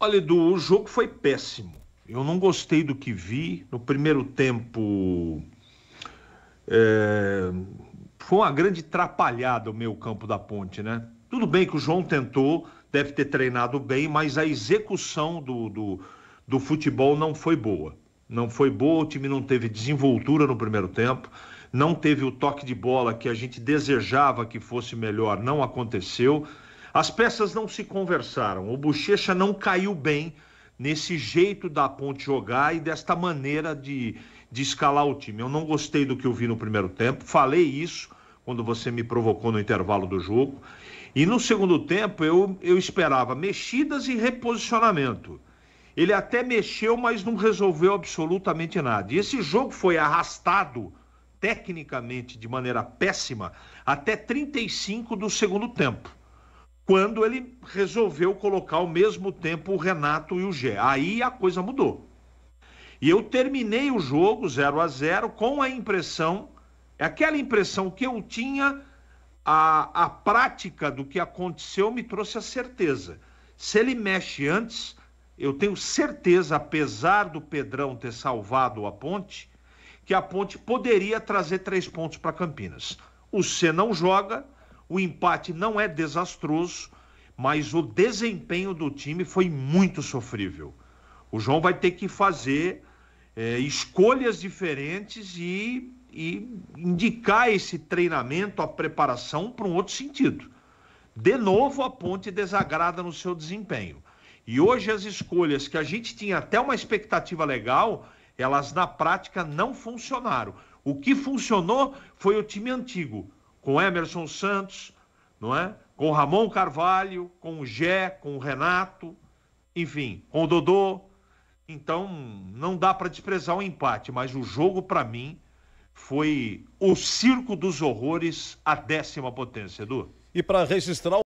Olha, Edu, o jogo foi péssimo. Eu não gostei do que vi. No primeiro tempo, é, foi uma grande trapalhada o meio campo da Ponte, né? Tudo bem que o João tentou, deve ter treinado bem, mas a execução do futebol não foi boa. Não foi boa, o time não teve desenvoltura no primeiro tempo, não teve o toque de bola que a gente desejava que fosse melhor, não aconteceu. As peças não se conversaram, o Bochecha não caiu bem nesse jeito da Ponte jogar e desta maneira de escalar o time. Eu não gostei do que eu vi no primeiro tempo, falei isso quando você me provocou no intervalo do jogo. E no segundo tempo eu esperava mexidas e reposicionamento. Ele até mexeu, mas não resolveu absolutamente nada. E esse jogo foi arrastado tecnicamente de maneira péssima até 35 do segundo tempo, quando ele resolveu colocar ao mesmo tempo o Renato e o Gé. Aí a coisa mudou. E eu terminei o jogo 0-0 com a impressão, aquela impressão que eu tinha, a prática do que aconteceu me trouxe a certeza. Se ele mexe antes, eu tenho certeza, apesar do Pedrão ter salvado a Ponte, que a Ponte poderia trazer 3 pontos para Campinas. O C não joga, o empate não é desastroso, mas o desempenho do time foi muito sofrível. O João vai ter que fazer escolhas diferentes e indicar esse treinamento, a preparação para um outro sentido. De novo, a Ponte desagrada no seu desempenho. E hoje as escolhas que a gente tinha até uma expectativa legal, elas na prática não funcionaram. O que funcionou foi o time antigo, com Emerson Santos, não é? Com o Ramon Carvalho, com o Gé, com o Renato, enfim, com o Dodô. Então, não dá para desprezar o empate, mas o jogo, para mim, foi o circo dos horrores à 10ª potência, Edu. E para registrar